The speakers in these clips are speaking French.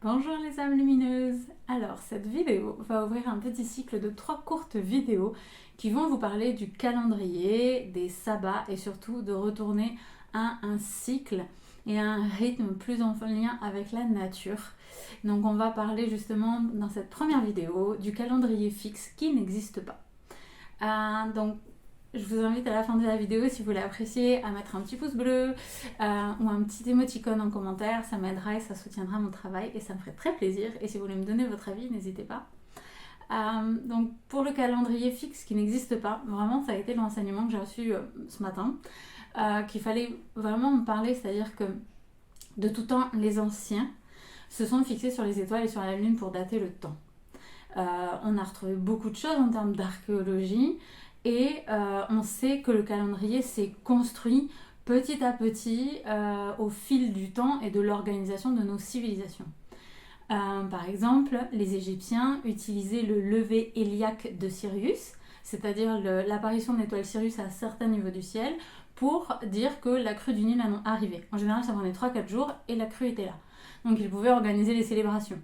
Bonjour les âmes lumineuses. Alors cette vidéo va ouvrir un petit cycle de 3 courtes vidéos qui vont vous parler du calendrier, des sabbats et surtout de retourner à un cycle et à un rythme plus en lien avec la nature. Donc on va parler justement dans cette première vidéo du calendrier fixe qui n'existe pas. Donc je vous invite à la fin de la vidéo, si vous l'appréciez, à mettre un petit pouce bleu ou un petit émoticône en commentaire. Ça m'aidera et ça soutiendra mon travail et ça me ferait très plaisir. Et si vous voulez me donner votre avis, n'hésitez pas. Donc pour le calendrier fixe qui n'existe pas, vraiment ça a été l'enseignement que j'ai reçu ce matin, qu'il fallait vraiment me parler, c'est-à-dire que de tout temps, les anciens se sont fixés sur les étoiles et sur la lune pour dater le temps. On a retrouvé beaucoup de choses en termes d'archéologie et on sait que le calendrier s'est construit petit à petit au fil du temps et de l'organisation de nos civilisations. Par exemple, les Égyptiens utilisaient le lever héliaque de Sirius, c'est-à-dire l'apparition de l'étoile Sirius à un certain niveau du ciel, pour dire que la crue du Nil arrivait. En général, ça prenait 3-4 jours et la crue était là. Donc ils pouvaient organiser les célébrations.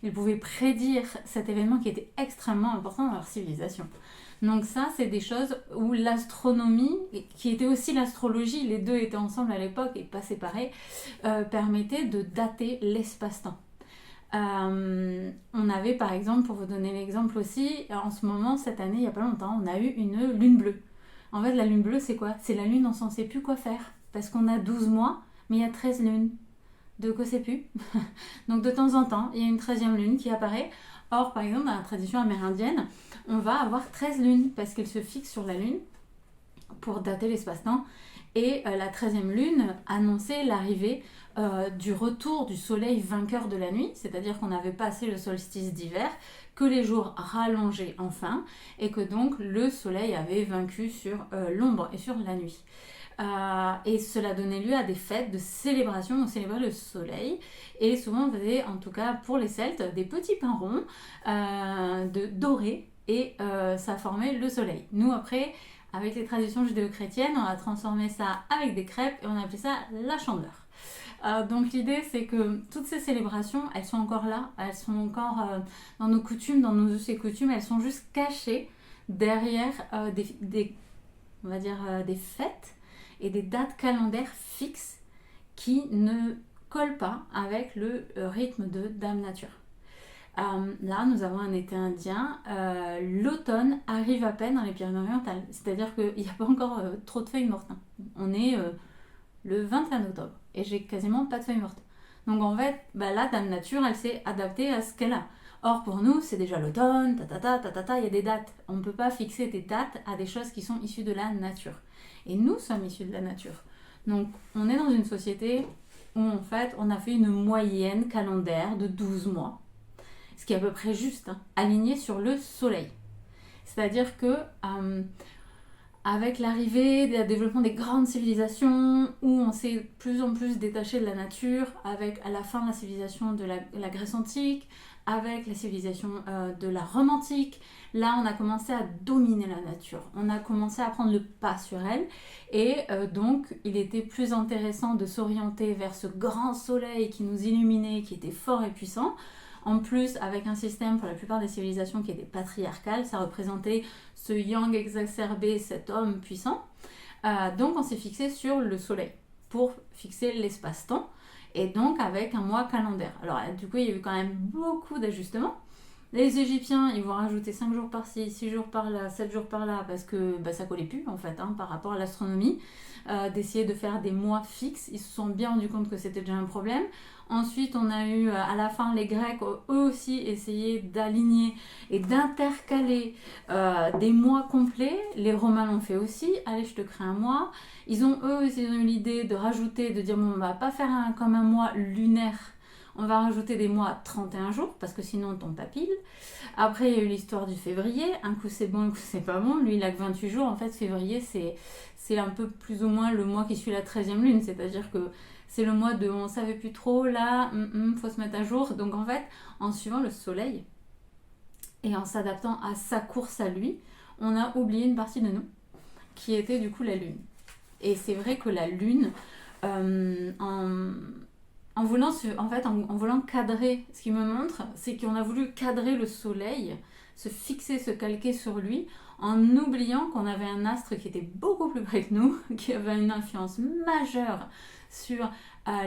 Ils pouvaient prédire cet événement qui était extrêmement important dans leur civilisation. Donc ça, c'est des choses où l'astronomie, qui était aussi l'astrologie, les deux étaient ensemble à l'époque et pas séparés, permettait de dater l'espace-temps. On avait par exemple, pour vous donner l'exemple aussi, en ce moment, cette année, il n'y a pas longtemps, on a eu une lune bleue. En fait, la lune bleue, c'est quoi? C'est la lune, on s'en sait plus quoi faire. Parce qu'on a 12 mois, mais il y a 13 lunes. De quoi c'est plus. Donc de temps en temps, il y a une 13e lune qui apparaît. Or, par exemple, dans la tradition amérindienne, on va avoir 13 lunes parce qu'elle se fixe sur la lune pour dater l'espace-temps. Et la 13e lune annonçait l'arrivée du retour du soleil vainqueur de la nuit, c'est-à-dire qu'on avait passé le solstice d'hiver, que les jours rallongeaient enfin, et que donc le soleil avait vaincu sur l'ombre et sur la nuit. Et cela donnait lieu à des fêtes de célébration, on célébrait le soleil et souvent on faisait, en tout cas pour les Celtes, des petits pains ronds dorés et ça formait le soleil. Nous après, avec les traditions judéo-chrétiennes, on a transformé ça avec des crêpes et on a appelé ça la chandeleur. Donc l'idée c'est que toutes ces célébrations, elles sont encore là, elles sont encore dans nos coutumes, dans nos us et coutumes, elles sont juste cachées derrière on va dire, des fêtes et des dates calendaires fixes qui ne collent pas avec le rythme de Dame Nature. Là, nous avons un été indien. L'automne arrive à peine dans les Pyrénées-Orientales, c'est-à-dire qu'il n'y a pas encore trop de feuilles mortes. On est le 21 octobre et j'ai quasiment pas de feuilles mortes. Donc en fait, là, Dame Nature, elle s'est adaptée à ce qu'elle a. Or, pour nous, c'est déjà l'automne, il y a des dates. On ne peut pas fixer des dates à des choses qui sont issues de la nature. Et nous sommes issus de la nature. Donc, on est dans une société où, en fait, on a fait une moyenne calendaire de 12 mois, ce qui est à peu près juste, aligné sur le soleil. C'est-à-dire que, avec l'arrivée, le développement des grandes civilisations, où on s'est de plus en plus détaché de la nature, avec à la fin la civilisation de la Grèce antique, avec la civilisation de la Rome antique, là on a commencé à dominer la nature, on a commencé à prendre le pas sur elle et donc il était plus intéressant de s'orienter vers ce grand soleil qui nous illuminait, qui était fort et puissant. En plus, avec un système pour la plupart des civilisations qui était patriarcal, ça représentait ce yang exacerbé, cet homme puissant. Donc on s'est fixé sur le soleil pour fixer l'espace-temps et donc avec un mois calendaire. Alors du coup, il y a eu quand même beaucoup d'ajustements. Les Égyptiens, ils vont rajouter 5 jours par-ci, 6 jours par-là, 7 jours par-là, parce que ça collait plus en fait par rapport à l'astronomie. D'essayer de faire des mois fixes, ils se sont bien rendus compte que c'était déjà un problème. Ensuite, on a eu à la fin les Grecs, eux aussi, essayé d'aligner et d'intercaler des mois complets. Les Romains l'ont fait aussi. Allez, je te crée un mois. Ils ont eu l'idée de rajouter, de dire bon, on va pas faire comme un mois lunaire. On va rajouter des mois à 31 jours parce que sinon on tombe pas pile. Après, il y a eu l'histoire du février. Un coup c'est bon, un coup c'est pas bon. Lui, il a que 28 jours. En fait, février, c'est un peu plus ou moins le mois qui suit la 13e lune. C'est-à-dire que c'est le mois de on savait plus trop, là, faut se mettre à jour. Donc en fait, en suivant le soleil et en s'adaptant à sa course à lui, on a oublié une partie de nous qui était du coup la lune. Et c'est vrai que la lune, En voulant cadrer, ce qu'il me montre, c'est qu'on a voulu cadrer le soleil, se fixer, se calquer sur lui, en oubliant qu'on avait un astre qui était beaucoup plus près que nous, qui avait une influence majeure sur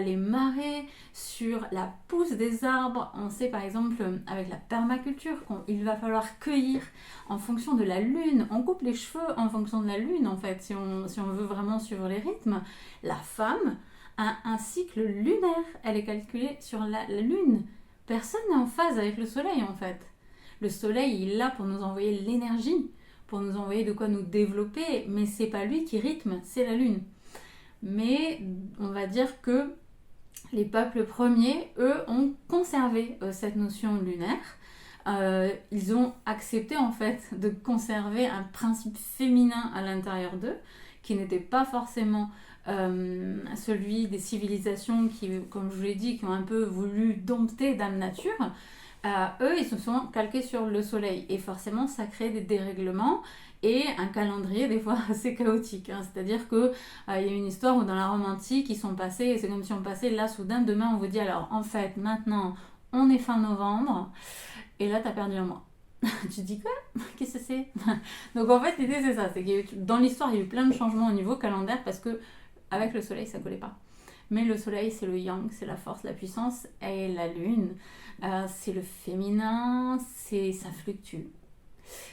les marées, sur la pousse des arbres. On sait par exemple avec la permaculture qu'il va falloir cueillir en fonction de la lune. On coupe les cheveux en fonction de la lune en fait, si on veut vraiment suivre les rythmes. La femme a un cycle lunaire, elle est calculée sur la lune. Personne n'est en phase avec le soleil en fait. Le soleil il est là pour nous envoyer l'énergie, pour nous envoyer de quoi nous développer, mais c'est pas lui qui rythme, c'est la lune. Mais on va dire que les peuples premiers, eux, ont conservé cette notion lunaire. Ils ont accepté en fait de conserver un principe féminin à l'intérieur d'eux, qui n'était pas forcément celui des civilisations qui, comme je vous l'ai dit, qui ont un peu voulu dompter Dame Nature. Eux, ils se sont calqués sur le soleil et forcément, ça crée des dérèglements et un calendrier des fois assez chaotique. C'est-à-dire qu'il y a une histoire où dans la Rome antique, ils sont passés, et c'est comme si on passait là soudain, demain on vous dit alors en fait maintenant on est fin novembre et là t'as perdu un mois. Tu te dis quoi? Qu'est-ce que c'est? Donc en fait l'idée c'est ça, c'est que dans l'histoire il y a eu plein de changements au niveau calendaire parce que avec le soleil ça collait pas. Mais le soleil c'est le yang, c'est la force, la puissance, et la lune c'est le féminin, ça fluctue.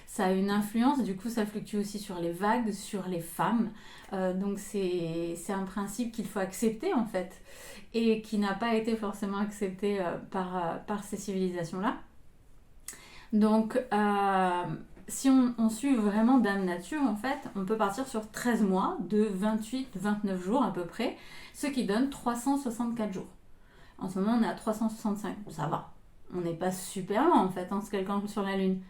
Ça a une influence, du coup ça fluctue aussi sur les vagues, sur les femmes. Donc c'est un principe qu'il faut accepter en fait, et qui n'a pas été forcément accepté par ces civilisations-là. Donc si on suit vraiment Dame Nature, en fait, on peut partir sur 13 mois de 28-29 jours à peu près, ce qui donne 364 jours. En ce moment on est à 365, ça va. On n'est pas super loin en fait en se calquant sur la lune.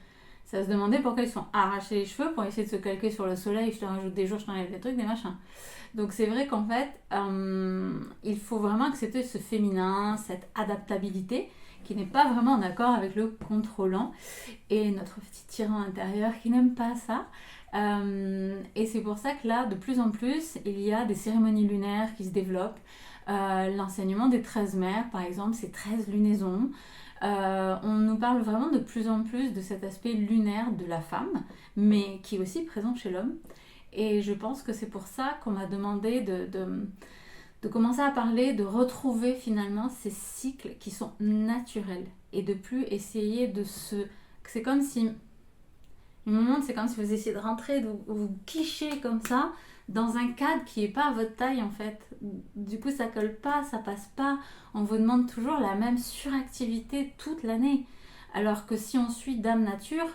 Ça se demandait pourquoi ils se sont arrachés les cheveux pour essayer de se calquer sur le soleil, je te rajoute des jours, je t'enlève des trucs, des machins. Donc c'est vrai qu'en fait, il faut vraiment accepter ce féminin, cette adaptabilité qui n'est pas vraiment en accord avec le contrôlant et notre petit tyran intérieur qui n'aime pas ça. Et c'est pour ça que là, de plus en plus, il y a des cérémonies lunaires qui se développent. L'enseignement des 13 mères, par exemple, c'est 13 lunaisons. On nous parle vraiment de plus en plus de cet aspect lunaire de la femme, mais qui est aussi présent chez l'homme. Et je pense que c'est pour ça qu'on m'a demandé de commencer à parler, de retrouver finalement ces cycles qui sont naturels et de plus essayer de se... C'est comme si... Une moment, c'est comme si vous essayez de rentrer, de vous quicher comme ça dans un cadre qui n'est pas à votre taille en fait. Du coup ça colle pas, ça passe pas. On vous demande toujours la même suractivité toute l'année. Alors que si on suit Dame Nature,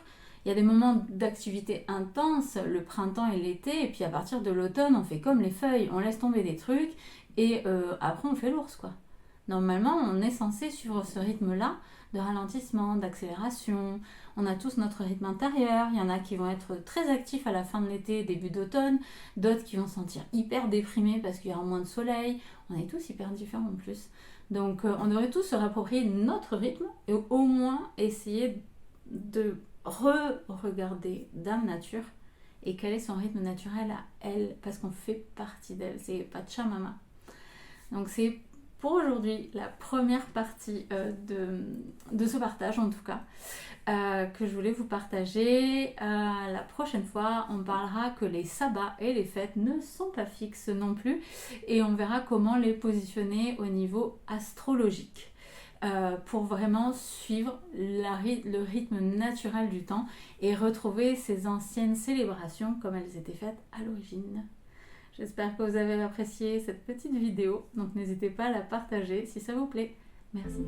il y a des moments d'activité intense, le printemps et l'été, et puis à partir de l'automne on fait comme les feuilles, on laisse tomber des trucs et après on fait l'ours quoi. Normalement on est censé suivre ce rythme là de ralentissement, d'accélération. On a tous notre rythme intérieur. Il y en a qui vont être très actifs à la fin de l'été, début d'automne. D'autres qui vont se sentir hyper déprimés parce qu'il y aura moins de soleil. On est tous hyper différents en plus. Donc on devrait tous se rapproprier notre rythme et au moins essayer de re-regarder Dame Nature et quel est son rythme naturel à elle, parce qu'on fait partie d'elle. C'est Pachamama. Donc c'est pour aujourd'hui la première partie de ce partage en tout cas que je voulais vous partager. La prochaine fois on parlera que les sabbats et les fêtes ne sont pas fixes non plus et on verra comment les positionner au niveau astrologique pour vraiment suivre le rythme naturel du temps et retrouver ces anciennes célébrations comme elles étaient faites à l'origine. J'espère que vous avez apprécié cette petite vidéo, donc n'hésitez pas à la partager si ça vous plaît. Merci.